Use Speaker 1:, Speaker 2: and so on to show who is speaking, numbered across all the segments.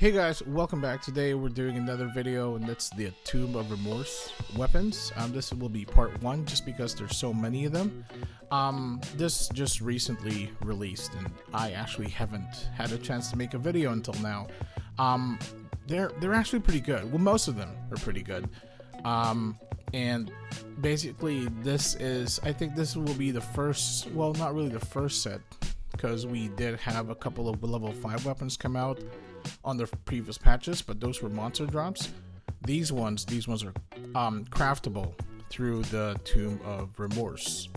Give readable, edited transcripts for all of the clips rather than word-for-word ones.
Speaker 1: Hey guys, welcome back. Today we're doing another video, and it's the Tomb of Remorse weapons. This will be part 1 just because there's so many of them. This just recently released and I actually haven't had a chance to make a video until now. They're actually pretty good. Well, most of them are pretty good. And basically I think this will be the first, well, not really the first set, because we did have a couple of level 5 weapons come out on the previous patches, but those were monster drops. These ones are craftable through the Tomb of Remorse.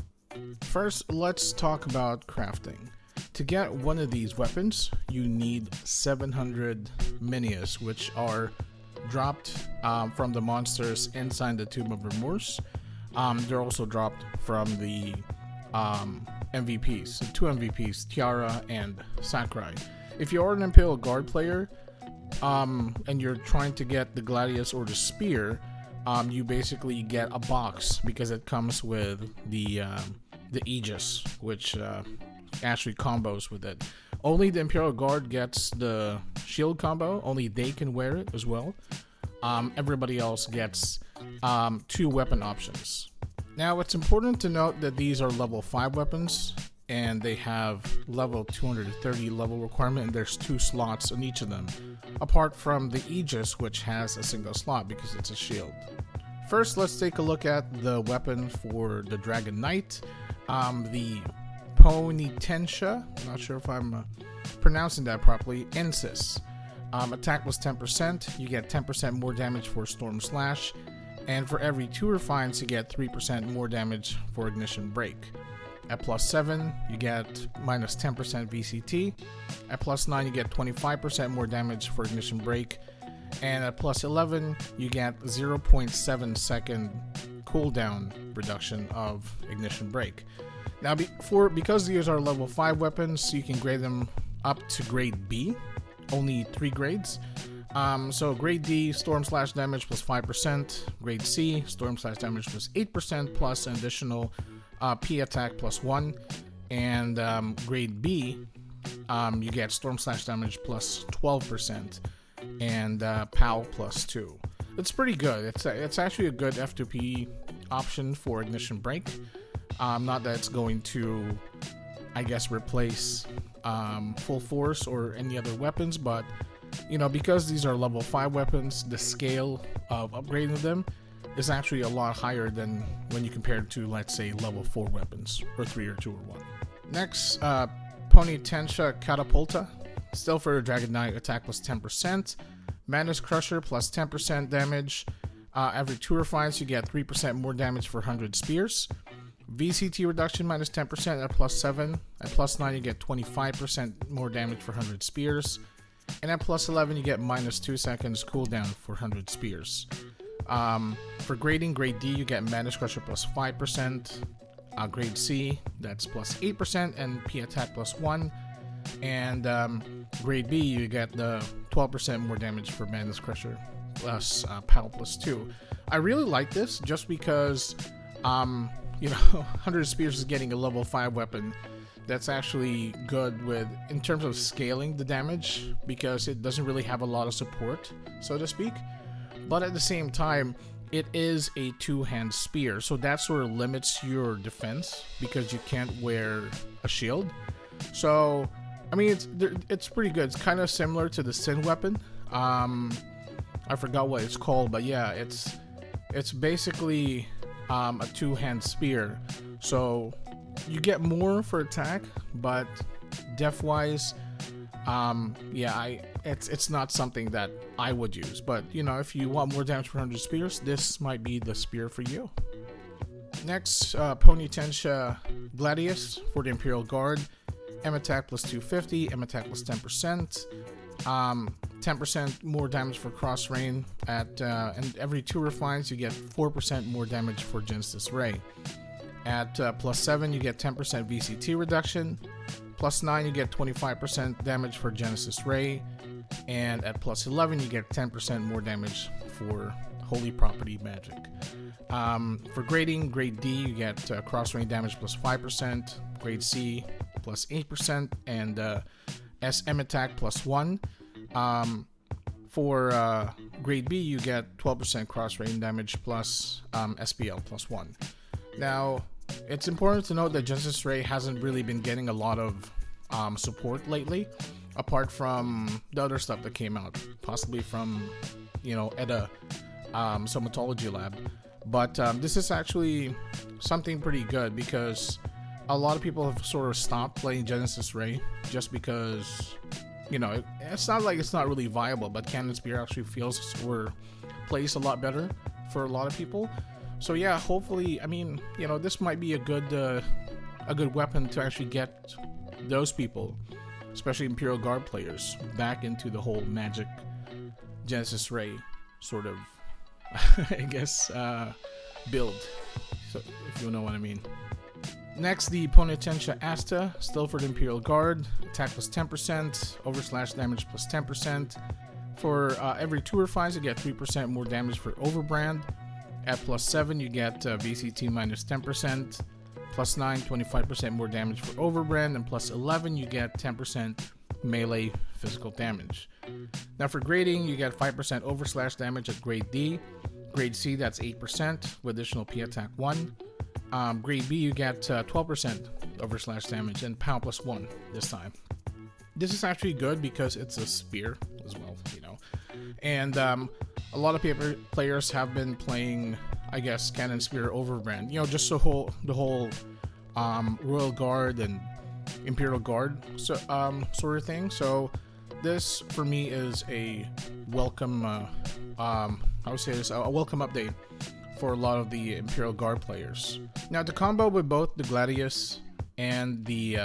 Speaker 1: First, let's talk about crafting. To get one of these weapons, you need 700 minias, which are dropped from the monsters inside the Tomb of Remorse. They're also dropped from the MVPs, so 2 MVPs, Tiara and Sakurai. If you're an Imperial Guard player and you're trying to get the Gladius or the Spear, you basically get a box because it comes with the Aegis, which actually combos with it. Only the Imperial Guard gets the shield combo, only they can wear it as well. Everybody else gets 2 weapon options. Now, it's important to note that these are level 5 weapons, and they have level 230 level requirement, and there's 2 slots on each of them, apart from the Aegis, which has a single slot because it's a shield. First, let's take a look at the weapon for the Dragon Knight, the Ponitensha. I'm not sure if I'm pronouncing that properly. Ensis. Attack plus 10%. You get 10% more damage for Storm Slash, and for every 2 refines, you get 3% more damage for Ignition Break. At plus 7, you get minus 10% VCT. At plus 9, you get 25% more damage for Ignition Break. And at plus 11, you get 0.7 second cooldown reduction of Ignition Break. Now, because these are level 5 weapons, you can grade them up to grade B. Only 3 grades. So grade D, Storm Slash damage plus 5%. Grade C, Storm Slash damage plus 8% plus an additional P attack plus 1, and grade B, you get Storm Slash damage plus 12% and POW plus 2. It's pretty good. It's actually a good F2P option for Ignition Break. Not that it's going to, I guess, replace Full Force or any other weapons, but you know, because these are level 5 weapons, the scale of upgrading them is actually a lot higher than when you compare it to, let's say, level 4 weapons, or 3 or 2 or 1. Next, Ponitensha Catapulta. Still for Dragon Knight, attack plus 10%. Madness Crusher plus 10% damage. Every 2 refines, you get 3% more damage for 100 spears. VCT reduction minus 10% at plus 7. At plus 9, you get 25% more damage for 100 spears. And at plus 11, you get minus 2 seconds cooldown for 100 spears. For grading, grade D, you get Madness Crusher plus 5%, grade C, that's plus 8%, and P attack plus 1, and grade B, you get the 12% more damage for Madness Crusher plus POW plus 2. I really like this just because, you know, 100 Spears is getting a level 5 weapon that's actually good in terms of scaling the damage, because it doesn't really have a lot of support, so to speak. But at the same time, it is a 2-hand spear, so that sort of limits your defense because you can't wear a shield. So, I mean, it's pretty good. It's kind of similar to the Sin weapon. I forgot what it's called, but yeah, it's basically a 2-hand spear. So you get more for attack, but def-wise, yeah, it's not something that I would use, but you know, if you want more damage for 100 spears, this might be the spear for you. Next, Ponitensha Gladius for the Imperial Guard. M attack plus 250, M attack plus 10%, 10% more damage for cross rain and every 2 refines, you get 4% more damage for Genesis Ray. At plus 7, you get 10% VCT reduction. Plus 9, you get 25% damage for Genesis Ray, and at plus 11, you get 10% more damage for Holy Property Magic. For grading, grade D, you get cross range damage plus 5%, grade C plus 8%, and SM attack plus 1. For grade B, you get 12% cross rating damage plus SPL plus 1. Now, it's important to note that Genesis Ray hasn't really been getting a lot of support lately, apart from the other stuff that came out, possibly from, EDA Somatology Lab. But this is actually something pretty good, because a lot of people have sort of stopped playing Genesis Ray just because, it's not like it's not really viable, but Cannon Spear actually feels or plays a lot better for a lot of people. So yeah, hopefully, this might be a good weapon to actually get those people, especially Imperial Guard players, back into the whole Magic Genesis Ray sort of, I guess, build, so if you know what I mean. Next, the Ponitensha Asta, still for the Imperial Guard, attack plus 10%, over/slash damage plus 10%. For every 2 refines, you get 3% more damage for Overbrand. At plus 7, you get VCT minus 10%. Plus 9, 25% more damage for Overbrand. And plus 11, you get 10% melee physical damage. Now for grading, you get 5% over/slash damage at grade D. Grade C, that's 8% with additional P attack 1. Grade B, you get 12% over/slash damage and pound plus 1 this time. This is actually good because it's a spear as well, And a lot of players have been playing, I guess, Cannon Spear Overbrand, just the whole Royal Guard and Imperial Guard sort of thing. So this for me is a welcome, a welcome update for a lot of the Imperial Guard players. Now, to combo with both the Gladius and the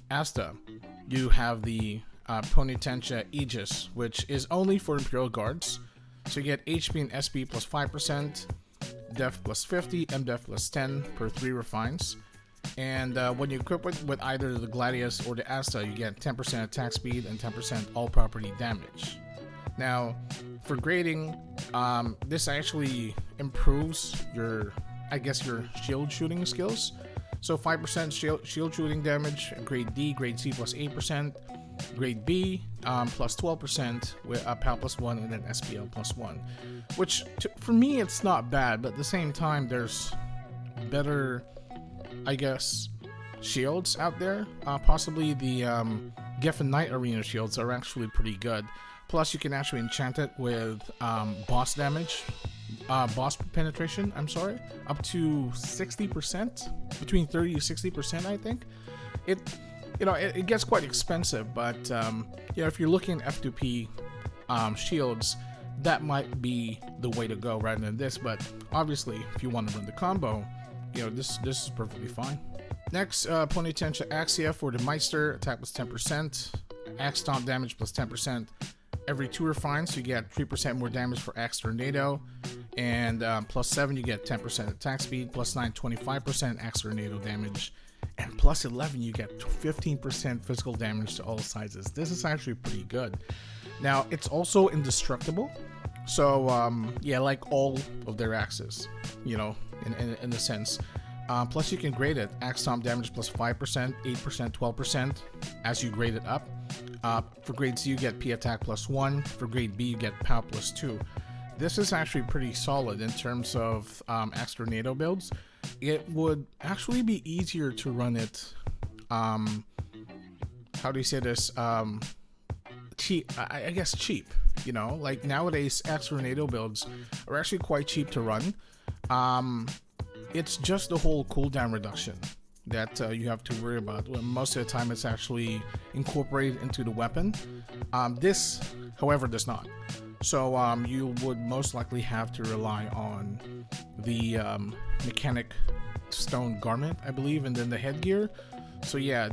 Speaker 1: Asta, you have the Ponitensha Aegis, which is only for Imperial Guards. So you get HP and SP plus 5%, Def plus 50, MDef plus 10 per 3 refines. And when you equip it with either the Gladius or the Asta, you get 10% attack speed and 10% all property damage. Now, for grading, this actually improves your shield shooting skills. So 5% shield shooting damage, grade D, grade C plus 8%, grade B plus 12% with PAL plus 1 and then SPL plus 1. Which, for me, it's not bad, but at the same time, there's better, I guess, shields out there. Possibly the Geffen Knight Arena shields are actually pretty good. Plus, you can actually enchant it with boss damage, boss penetration, up to 60%, between 30 to 60%, I think. It gets quite expensive, but if you're looking at F2P shields, that might be the way to go rather than this. But obviously, if you want to run the combo, this is perfectly fine. Next, Ponitensha Axia for the Meister, attack plus 10%, Axe Stomp damage plus 10%. Every 2 refines, you get 3% more damage for Axe Tornado, and plus 7, you get 10% attack speed, plus 9, 25% Axe Tornado damage, and plus 11, you get 15% physical damage to all sizes. This is actually pretty good. Now, it's also indestructible, so like all of their axes, in a sense. Plus, you can grade it. Axe Stomp damage plus 5%, 8%, 12% as you grade it up. For grade C, you get P attack plus 1. For grade B, you get POW plus 2. This is actually pretty solid in terms of Axe Tornado builds. It would actually be easier to run it, how do you say this, cheap, I guess cheap, like nowadays Axe Tornado builds are actually quite cheap to run. It's just the whole cooldown reduction that you have to worry about. Most of the time it's actually incorporated into the weapon. This, however, does not. So you would most likely have to rely on the mechanic stone garment, I believe, and then the headgear. So yeah,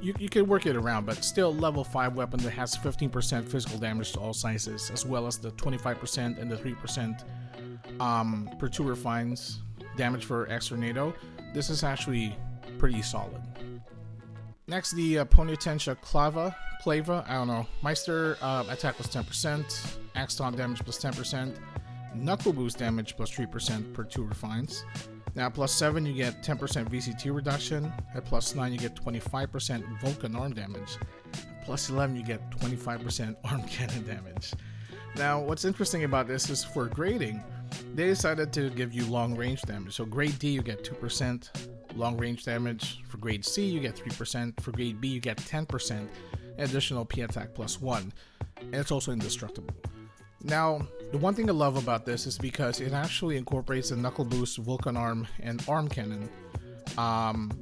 Speaker 1: you can work it around, but still level 5 weapon that has 15% physical damage to all sizes, as well as the 25% and the 3% per 2 refines damage for Axe Tornado. This is actually pretty solid. Next, the Ponitensha Clava, I don't know. Meister, attack plus 10%, Axe Stomp damage plus 10%, Knuckle Boost damage plus 3% per 2 refines. Now, plus 7, you get 10% VCT reduction. At plus 9, you get 25% Vulcan arm damage. Plus 11, you get 25% arm cannon damage. Now, what's interesting about this is for grading, they decided to give you long range damage. So grade D, you get 2% long range damage. For grade C, you get 3%. For grade B, you get 10% additional P attack plus 1. And it's also indestructible. Now, the one thing I love about this is because it actually incorporates the Knuckle Boost, Vulcan Arm, and Arm Cannon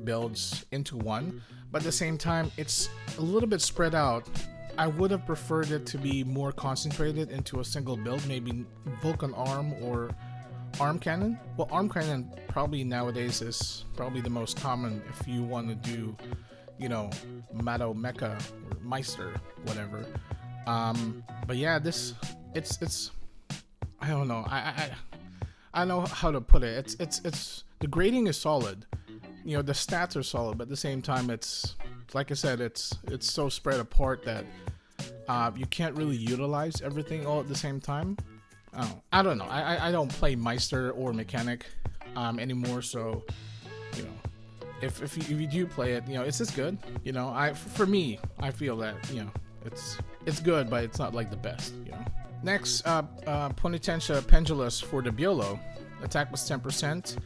Speaker 1: builds into one. But at the same time, it's a little bit spread out. I would have preferred it to be more concentrated into a single build, maybe Vulcan Arm or Arm Cannon. Well, Arm Cannon probably nowadays is probably the most common if you want to do, you know, Mato Mecha or Meister, whatever. But yeah, this it's I don't know. I know how to put it. It's the grading is solid. You know, the stats are solid, but at the same time, it's like I said, it's so spread apart that you can't really utilize everything all at the same time. I don't know. I don't play Meister or Mechanic anymore, so you know, if you do play it, you know, it's just good. You know, for me, I feel that, you know, it's good, but it's not like the best. You know. Next, Ponitensha Pendulous for the Biolo. Attack was 10%.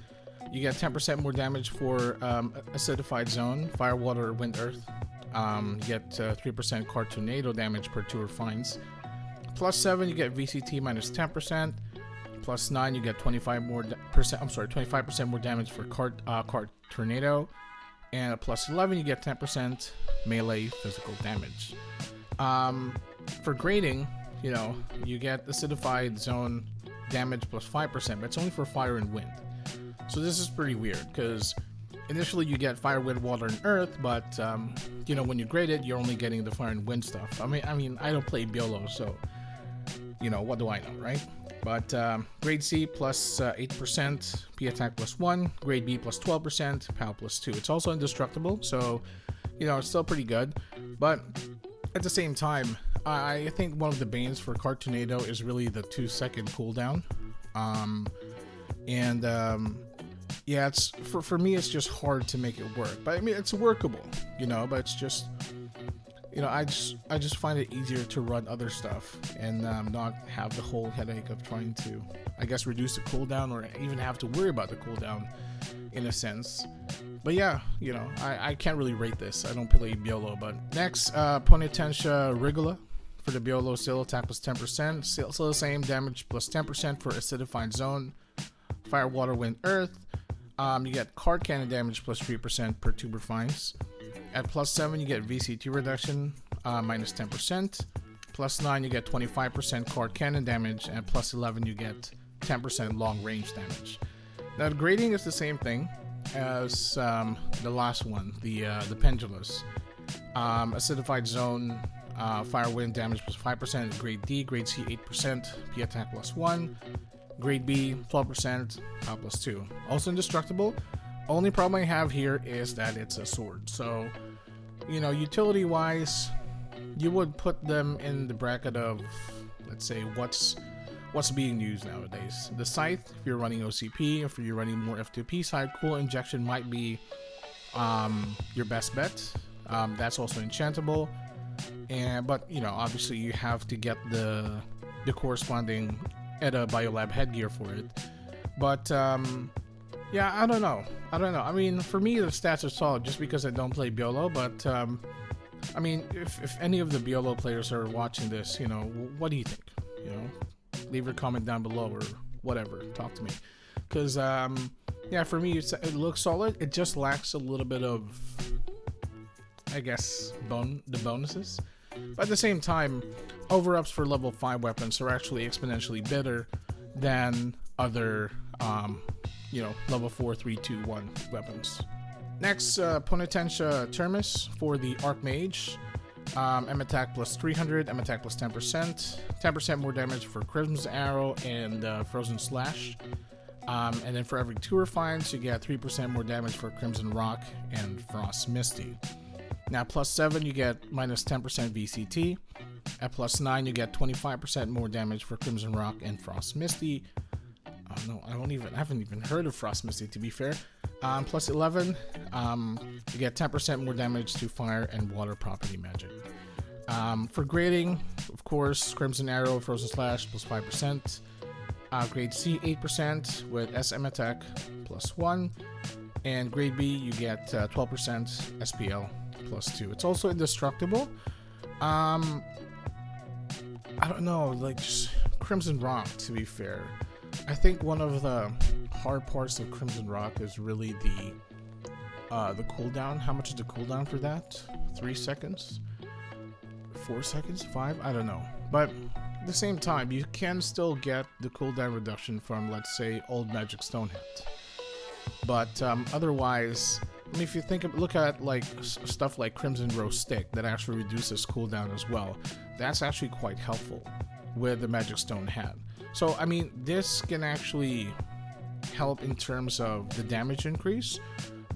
Speaker 1: You get 10% more damage for Acidified Zone, Fire, Water, Wind, Earth. You get 3% card tornado damage per 2 refines. Plus 7, you get VCT minus 10%. Plus 9, you get 25% more damage for card tornado. And at plus 11, you get 10% melee physical damage. For grading, you know, you get Acidified Zone damage plus 5%, but it's only for Fire and Wind. So this is pretty weird, because initially you get Fire, Wind, Water, and Earth, but you know, when you grade it, you're only getting the Fire and Wind stuff. I mean, I don't play Biolo, so you know, what do I know, right? But grade C plus 8%, P attack plus 1, grade B plus 12%, POW plus 2. It's also indestructible, so you know, it's still pretty good. But at the same time, I think one of the banes for Card Tornado is really the 2-second cooldown. Yeah, it's for me, it's just hard to make it work. But I mean, it's workable, you know. But it's just, you know, I just find it easier to run other stuff and not have the whole headache of trying to, I guess, reduce the cooldown or even have to worry about the cooldown, in a sense. But yeah, you know, I can't really rate this. I don't play Biolo. But next, Ponitensha Rigula for the Biolo. Still attack plus 10%. Still the same, damage plus 10% for Acidified Zone, Fire, Water, Wind, Earth. You get card cannon damage plus 3% per 2 refines. At plus 7, you get VCT reduction minus 10%. Plus 9, you get 25% card cannon damage. And plus 11, you get 10% long range damage. Now, the grading is the same thing as the last one, the Pendulous. Acidified Zone, Fire, Wind damage plus 5%. Grade D, Grade C 8%, P attack plus 1. Grade B, 12%, POW plus 2. Also indestructible. Only problem I have here is that it's a sword. So, you know, utility-wise, you would put them in the bracket of, let's say, what's being used nowadays. The Scythe, if you're running OCP, if you're running more F2P side, Cool Injection might be your best bet. That's also enchantable. But, you know, obviously you have to get the corresponding ETA Biolab headgear for it. But yeah, I don't know. I mean, for me, the stats are solid just because I don't play Biolo. But I mean, if any of the Biolo players are watching this, you know, what do you think? You know, leave your comment down below or whatever. Talk to me, because yeah, for me, it looks solid. It just lacks a little bit of, I guess, the bonuses. But at the same time, over-ups for level 5 weapons are actually exponentially better than other, you know, level 4, 3, 2, 1 weapons. Next, Ponitensha Termis for the Archmage. M attack plus 300, M attack plus 10%. 10% more damage for Crimson Arrow and Frozen Slash. And then for every 2 refines, you get 3% more damage for Crimson Rock and Frost Misty. Now, plus 7, you get minus 10% VCT. At plus 9, you get 25% more damage for Crimson Rock and Frost Misty. No, I haven't even heard of Frost Misty, to be fair. Plus 11, you get 10% more damage to fire and water property magic. For grading, of course, Crimson Arrow, Frozen Slash plus 5%. Grade C, 8% with SM attack plus 1. And grade B, you get 12% SPL plus 2. It's also indestructible. I don't know, like just Crimson Rock, to be fair. I think one of the hard parts of Crimson Rock is really the cooldown. How much is the cooldown for that? 3 seconds? 4 seconds? 5? I don't know. But at the same time, you can still get the cooldown reduction from, let's say, old Magic Stone Hat. But otherwise, I mean, if you look at like stuff like Crimson Rose Stick that actually reduces cooldown as well, that's actually quite helpful with the Magic Stone Hat. So I mean, this can actually help in terms of the damage increase,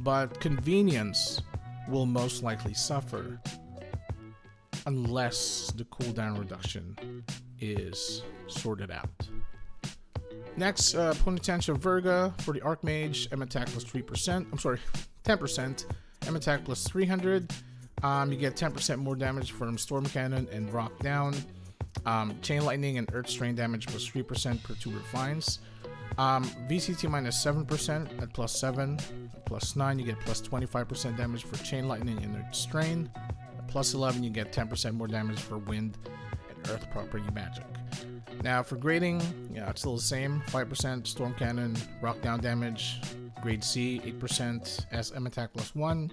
Speaker 1: but convenience will most likely suffer unless the cooldown reduction is sorted out. Next, Ponytansha Virga for the Archmage, M attack plus 3%. I'm sorry, 10%. M attack plus 300. You get 10% more damage from Storm Cannon and Rock Down. Chain Lightning and Earth Strain damage plus 3% per 2 refines. VCT minus 7% at plus 7. At plus 9, you get plus 25% damage for Chain Lightning and Earth Strain. At plus 11, you get 10% more damage for Wind and Earth Property Magic. Now for grading, yeah, it's still the same. 5% Storm Cannon, Rock Down damage. Grade C, 8% SM attack plus 1.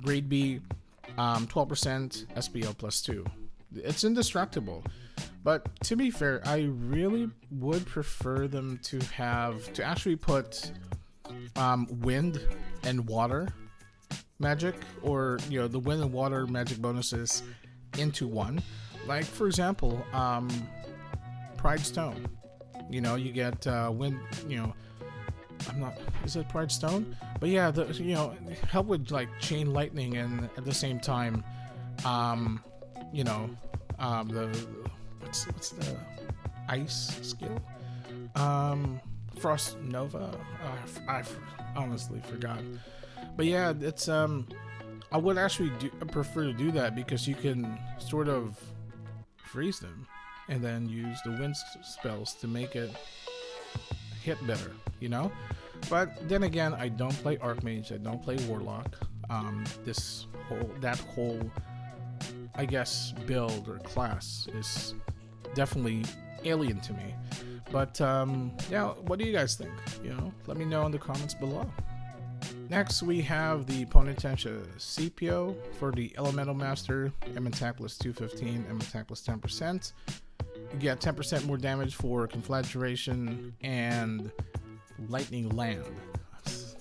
Speaker 1: Grade B, 12% SPL plus 2. It's indestructible. But to be fair, I really would prefer them to actually put wind and water magic, or the wind and water magic bonuses into one. Like for example, Pride Stone. You get wind. Is it Pride Stone? But yeah, help with like Chain Lightning, and at the same time, what's the ice skill? Frost Nova. I honestly forgot. But yeah, it's I would actually prefer to do that, because you can sort of freeze them and then use the wind spells to make it hit better, But then again, I don't play Archmage, I don't play Warlock. That whole I guess build or class is definitely alien to me. But yeah, what do you guys think? Let me know in the comments below. Next, we have the Ponytansha CPO for the Elemental Master, M attack plus 215, M attack plus 10%. You get 10% more damage for Conflagration and Lightning Land.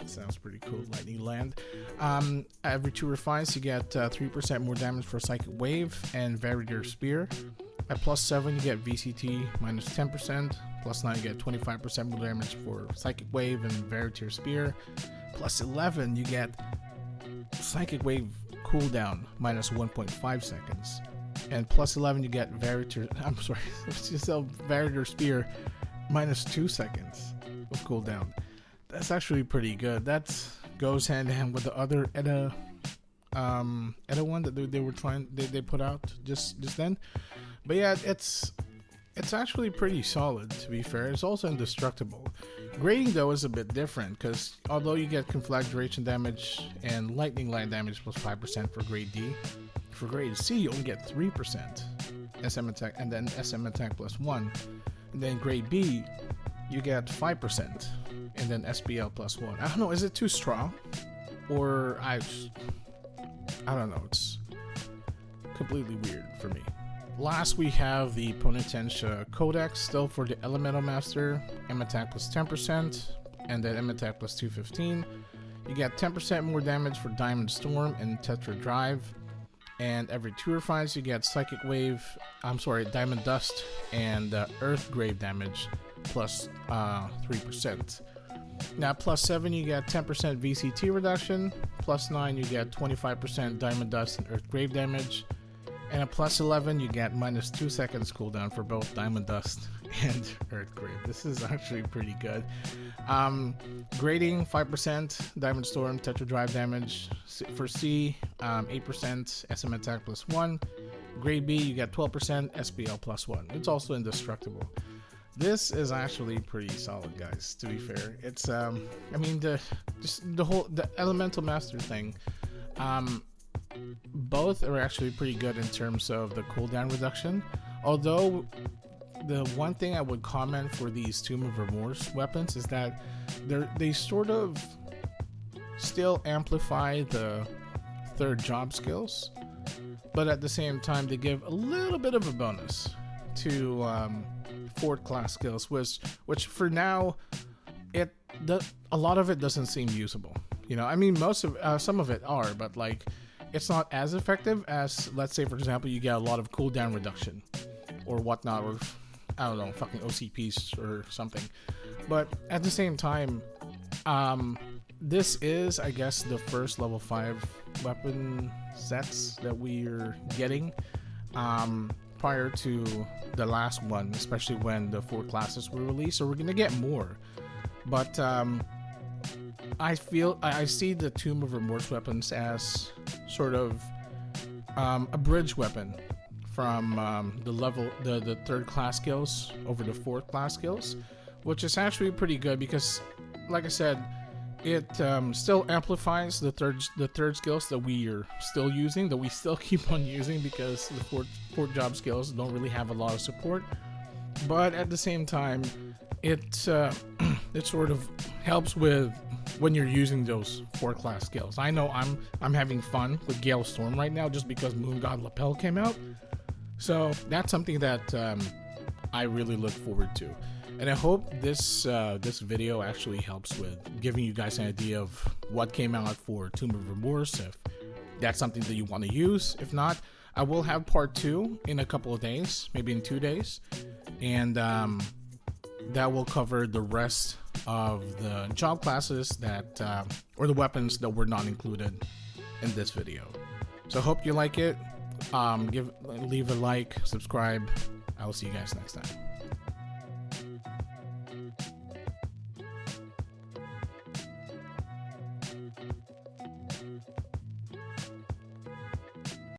Speaker 1: Sounds pretty cool, Lightning Land. Every 2 refines, you get 3% more damage for Psychic Wave and Variegator Spear. At plus 7, you get VCT minus 10%. Plus 9, you get 25% more damage for Psychic Wave and Variegator Spear. Plus 11, you get Psychic Wave cooldown minus 1.5 seconds. And plus 11, you get Variegator Spear minus 2 seconds of cooldown. That's actually pretty good. That goes hand in hand with the other Edda one that they put out just then. But yeah, it's actually pretty solid, to be fair. It's also indestructible. Grading though is a bit different, because although you get Conflagration damage and Lightning Land damage plus 5% for grade D, for grade C you only get 3% SM attack, and then SM attack plus 1. And then grade B you get 5%, and then SPL plus 1. I don't know, is it too strong? Or I don't know, it's completely weird for me. Last, we have the Ponytansha Codex, still for the Elemental Master, M attack plus 10%, and then M attack plus 215. You get 10% more damage for Diamond Storm and Tetra Drive, and every 2 refines you get Diamond Dust and Earth Grave damage plus 3%. Now, plus 7, you get 10% VCT reduction, plus 9, you get 25% Diamond Dust and Earth Grave damage. And at plus 11, you get minus 2 seconds cooldown for both Diamond Dust and Earth Grave. This is actually pretty good. Grading, 5% Diamond Storm, Tetra Drive damage. For C, 8% SM attack plus 1. Grade B, you get 12% SPL +1. It's also indestructible. This is actually pretty solid, guys, to be fair. It's I mean, the elemental master thing, both are actually pretty good in terms of the cooldown reduction. Although the one thing I would comment for these Tomb of Remorse weapons is that they sort of still amplify the third job skills, but at the same time they give a little bit of a bonus to fourth class skills, which for now a lot of it doesn't seem usable. You know, I mean, some of it are, but like it's not as effective as, let's say for example, you get a lot of cooldown reduction or whatnot, or I don't know, fucking OCPs or something. But at the same time, this is, I guess, the first level 5 weapon sets that we're getting prior to the last one, especially when the 4 classes were released. So we're gonna get more. But I see the Tomb of Remorse weapons as sort of a bridge weapon from the third class skills over the fourth class skills, which is actually pretty good because, like I said, it still amplifies the third skills that we are still using, that we still keep on using, because the fourth job skills don't really have a lot of support. But at the same time, it sort of helps with when you're using those 4 class skills. I know I'm having fun with Gale Storm right now just because Moon God Lapel came out. So that's something that I really look forward to, and I hope this video actually helps with giving you guys an idea of what came out for Tomb of Remorse, if that's something that you want to use. If not, I will have part 2 in a couple of days, maybe in 2 days, and that will cover the rest of the job classes that or the weapons that were not included in this video. So I hope you like it. Leave a like, subscribe. I will see you guys next time.